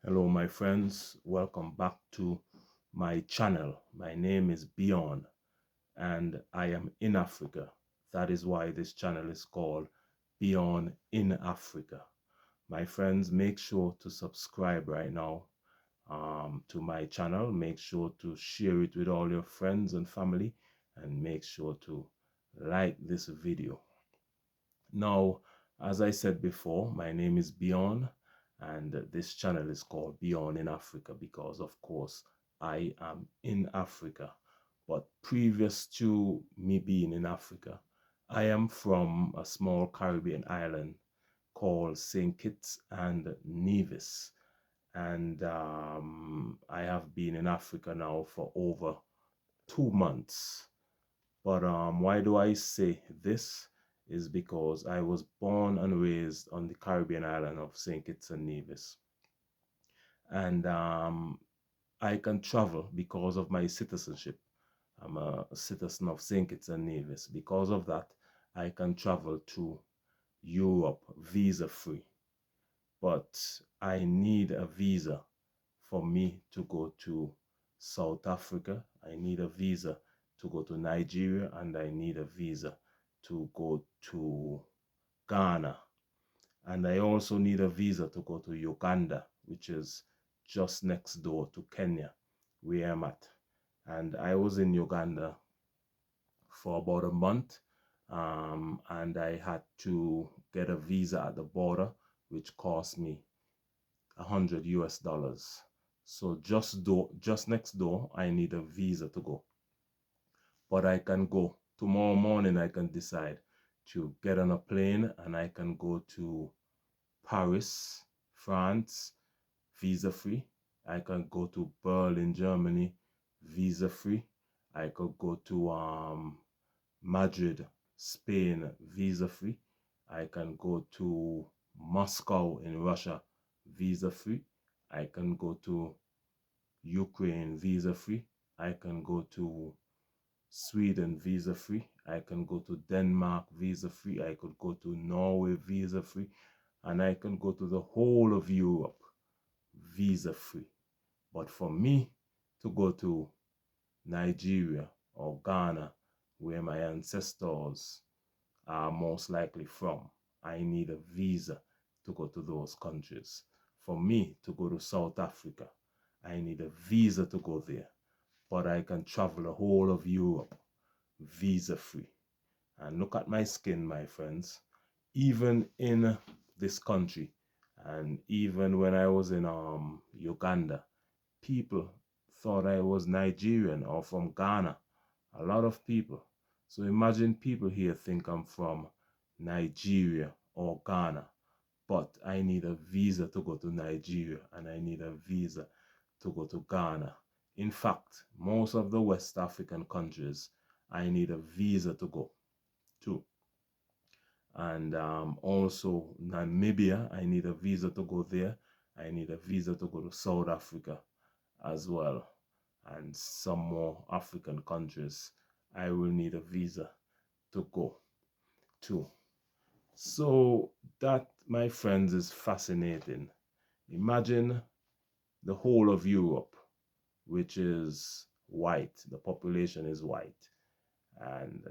Hello, my friends. Welcome back to my channel. My name is Bjorn and I am in Africa. That is why this channel is called Bjorn in Africa. My friends, make sure to subscribe right now to my channel. Make sure to share it with all your friends and family, and make sure to like this video. Now, as I said before, my name is Bjorn, and this channel is called Bjorn in Africa because, of course, I am in Africa. But previous to me being in Africa, I am from a small Caribbean island called St. Kitts and Nevis. And I have been in Africa now for over 2 months. But why do I say this? Is because I was born and raised on the Caribbean island of St. Kitts and Nevis. And I can travel because of my citizenship. I'm a citizen of St. Kitts and Nevis. Because of that, I can travel to Europe visa-free. But I need a visa for me to go to South Africa. I need a visa to go to Nigeria, and I need a visa to go to Ghana. And I also need a visa to go to Uganda, which is just next door to Kenya, where I'm at. And I was in Uganda for about a month, and I had to get a visa at the border, which cost me 100 US dollars. So just next door, I need a visa to go. But I can go. Tomorrow morning, I can decide to get on a plane and I can go to Paris, France, visa free. I can go to Berlin, Germany, visa free. I could go to Madrid, Spain, visa free. I can go to Moscow in Russia, visa free. I can go to Ukraine, visa free. I can go to Sweden, visa free. I can go to Denmark, visa free. I could go to Norway, visa free. And I can go to the whole of Europe, visa free. But for me to go to Nigeria or Ghana, where my ancestors are most likely from, I need a visa to go to those countries. For me to go to South Africa, I need a visa to go there. But I can travel the whole of Europe visa free. And look at my skin, my friends. Even in this country, and even when I was in Uganda, people thought I was Nigerian or from Ghana. A lot of people. So imagine people here think I'm from Nigeria or Ghana, but I need a visa to go to Nigeria and I need a visa to go to Ghana. In fact, most of the West African countries, I need a visa to go to. And also Namibia, I need a visa to go there. I need a visa to go to South Africa as well. And some more African countries, I will need a visa to go to. So that, my friends, is fascinating. Imagine the whole of Europe, which is white. The population is white. And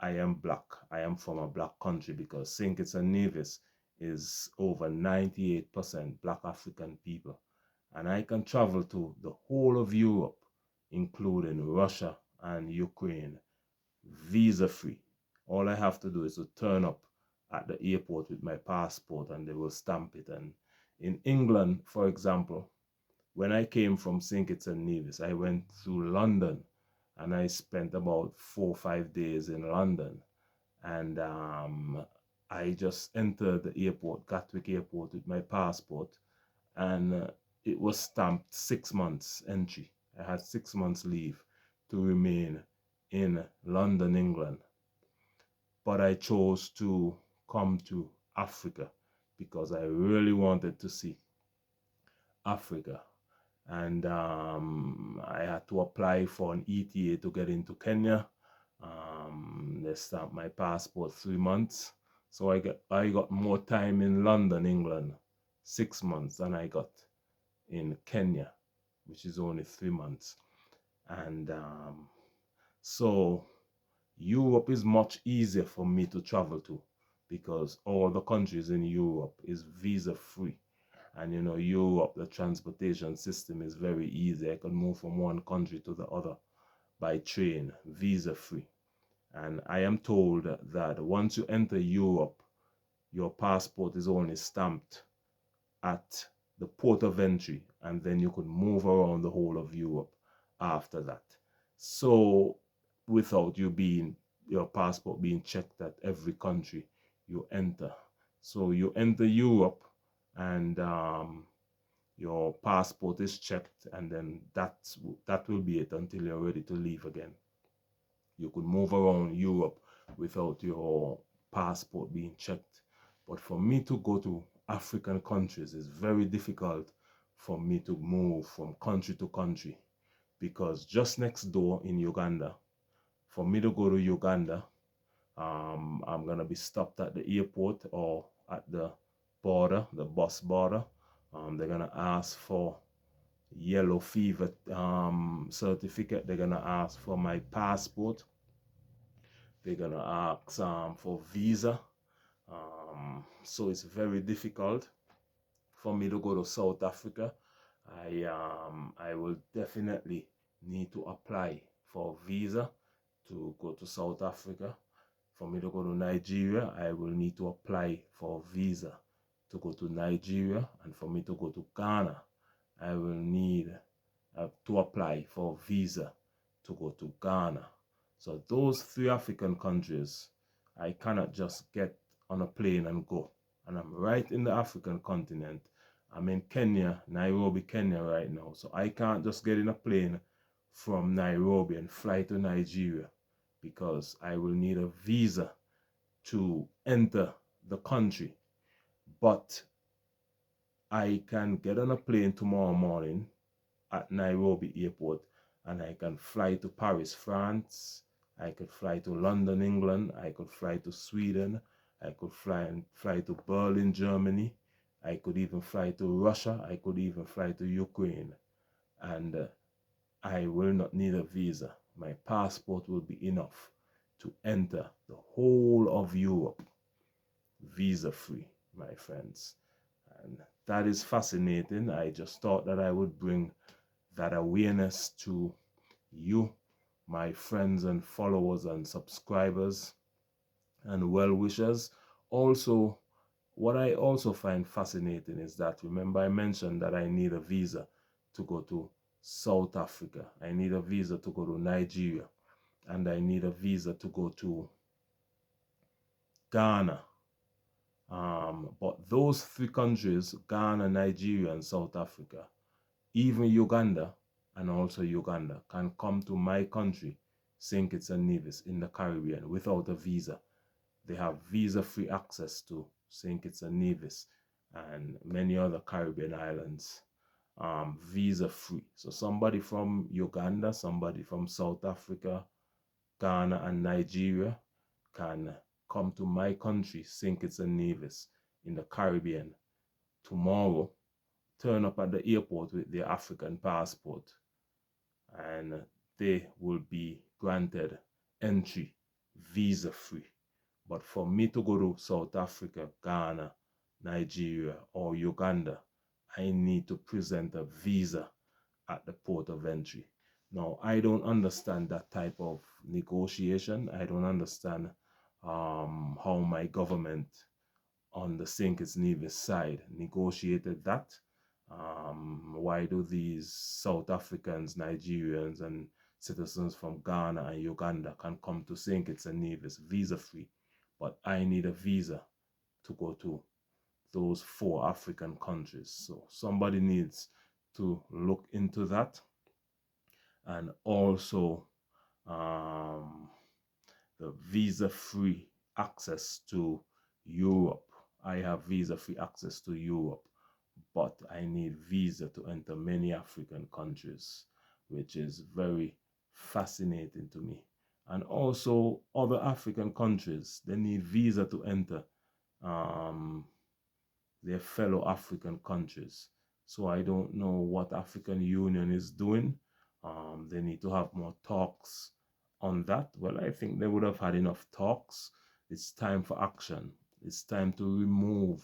I am black. I am from a black country because St. Kitts and Nevis is over 98% black African people. And I can travel to the whole of Europe, including Russia and Ukraine, visa free. All I have to do is to turn up at the airport with my passport and they will stamp it. And in England, for example, when I came from St. Kitts and Nevis, I went through London and I spent about 4 or 5 days in London. And I just entered the airport, Gatwick Airport, with my passport, and it was stamped 6 months entry. I had 6 months leave to remain in London, England. But I chose to come to Africa because I really wanted to see Africa. And I had to apply for an ETA to get into Kenya. They stamped my passport 3 months. So I got more time in London, England, 6 months than I got in Kenya, which is only 3 months. And so Europe is much easier for me to travel to because all the countries in Europe is visa free. And you know, Europe, the transportation system is very easy. I can move from one country to the other by train, visa free. And I am told that once you enter Europe, your passport is only stamped at the port of entry, and then you could move around the whole of Europe after that. So without your passport being checked at every country you enter. So you enter Europe and your passport is checked, and then that will be it until you're ready to leave again. You could move around Europe without your passport being checked. But for me to go to African countries is very difficult for me to move from country to country, because just next door in Uganda, for me to go to Uganda, I'm gonna be stopped at the airport or at the border, the bus border. They're gonna ask for yellow fever certificate. They're gonna ask for my passport. They're gonna ask for visa. So it's very difficult for me to go to South Africa. I will definitely need to apply for a visa to go to South Africa. For me to go to Nigeria, I will need to apply for a visa to go to Nigeria. And for me to go to Ghana, I will need to apply for a visa to go to Ghana. So those 3 African countries, I cannot just get on a plane and go. And I'm right in the African continent. I'm in Kenya, Nairobi, Kenya right now. So I can't just get in a plane from Nairobi and fly to Nigeria, because I will need a visa to enter the country. But I can get on a plane tomorrow morning at Nairobi airport, and I can fly to Paris, France. I could fly to London, England. I could fly to Sweden. I could fly to Berlin, Germany. I could even fly to Russia. I could even fly to Ukraine. And I will not need a visa. My passport will be enough to enter the whole of Europe visa free, my friends. And that is fascinating. I just thought that I would bring that awareness to you, my friends and followers and subscribers and well-wishers. Also, what I also find fascinating is that, remember I mentioned that I need a visa to go to South Africa. I need a visa to go to Nigeria. And I need a visa to go to Ghana. But those 3 countries, Ghana, Nigeria, and South Africa, even Uganda, and also Uganda, can come to my country, St. Kitts and Nevis, in the Caribbean without a visa. They have visa-free access to St. Kitts and Nevis and many other Caribbean islands, visa-free. So somebody from Uganda, somebody from South Africa, Ghana, and Nigeria can come to my country, St. Kitts and Nevis, in the Caribbean tomorrow, turn up at the airport with their African passport, and they will be granted entry visa-free. But for me to go to South Africa, Ghana, Nigeria, or Uganda, I need to present a visa at the port of entry. Now, I don't understand that type of negotiation. I don't understand how my government on the St. Kitts Nevis side negotiated that. Why do these South Africans, Nigerians, and citizens from Ghana and Uganda can come to St. Kitts and Nevis visa-free, but I need a visa to go to those 4 African countries? So somebody needs to look into that. And also the visa-free access to Europe. I have visa-free access to Europe, but I need visa to enter many African countries, which is very fascinating to me. And also other African countries, they need visa to enter their fellow African countries. So I don't know what African Union is doing. They need to have more talks on that. Well, I think they would have had enough talks. It's time for action. It's time to remove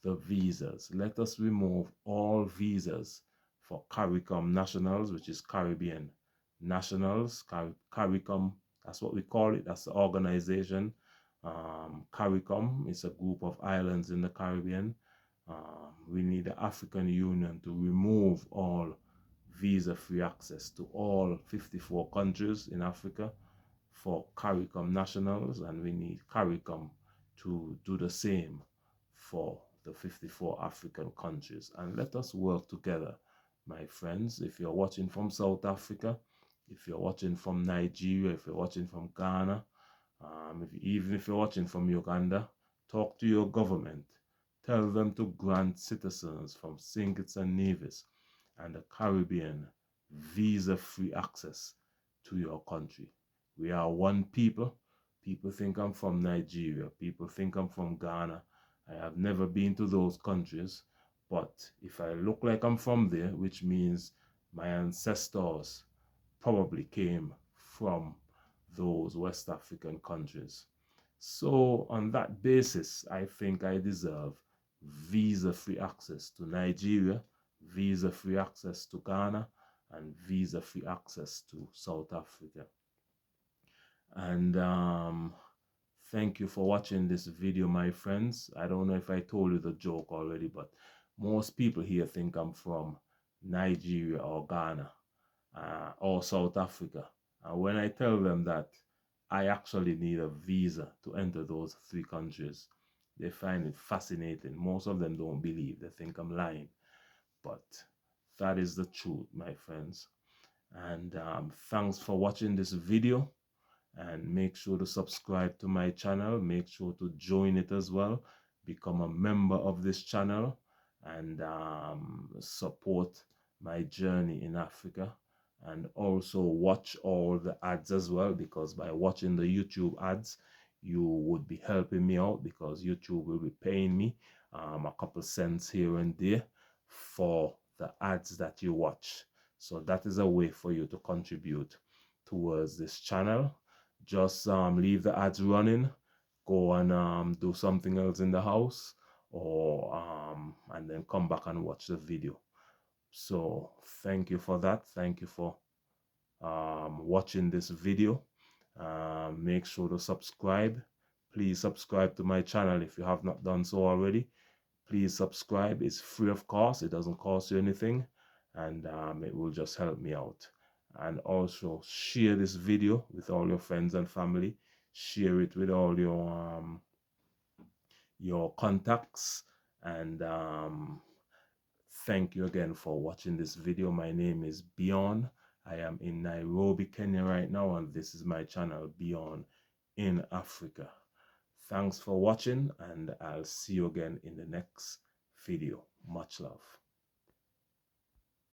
the visas. Let us remove all visas for CARICOM nationals, which is Caribbean nationals. CARICOM, that's what we call it. That's the organization. CARICOM is a group of islands in the Caribbean. We need the African Union to remove all visa-free access to all 54 countries in Africa for CARICOM nationals, and we need CARICOM to do the same for the 54 African countries. And let us work together, my friends. If you're watching from South Africa, if you're watching from Nigeria, if you're watching from Ghana, even if you're watching from Uganda, talk to your government. Tell them to grant citizens from St. Kitts and Nevis and the Caribbean visa-free access to your country. We are one people. People think I'm from Nigeria. People think I'm from Ghana. I have never been to those countries, but if I look like I'm from there, which means my ancestors probably came from those West African countries. So on that basis, I think I deserve visa-free access to Nigeria, visa-free access to Ghana, and visa-free access to South Africa. And thank you for watching this video, my friends. I don't know if I told you the joke already, but most people here think I'm from Nigeria or Ghana or South Africa. And when I tell them that I actually need a visa to enter those 3 countries, they find it fascinating. Most of them don't believe. They think I'm lying. But that is the truth, my friends. And thanks for watching this video. And make sure to subscribe to my channel. Make sure to join it as well. Become a member of this channel and support my journey in Africa. And also watch all the ads as well, because by watching the YouTube ads, you would be helping me out, because YouTube will be paying me a couple cents here and there for the ads that you watch. So that is a way for you to contribute towards this channel. Just leave the ads running, go and do something else in the house, or and then come back and watch the video. So thank you for that. Thank you for watching this video. Make sure to subscribe. Please subscribe to my channel if you have not done so already. Please subscribe. It's free of cost. It doesn't cost you anything, and it will just help me out. And also share this video with all your friends and family. Share it with all your contacts. And thank you again for watching this video. My name is Bjorn. I am in Nairobi, Kenya right now, and this is my channel, Bjorn in Africa. Thanks for watching, and I'll see you again in the next video. Much love.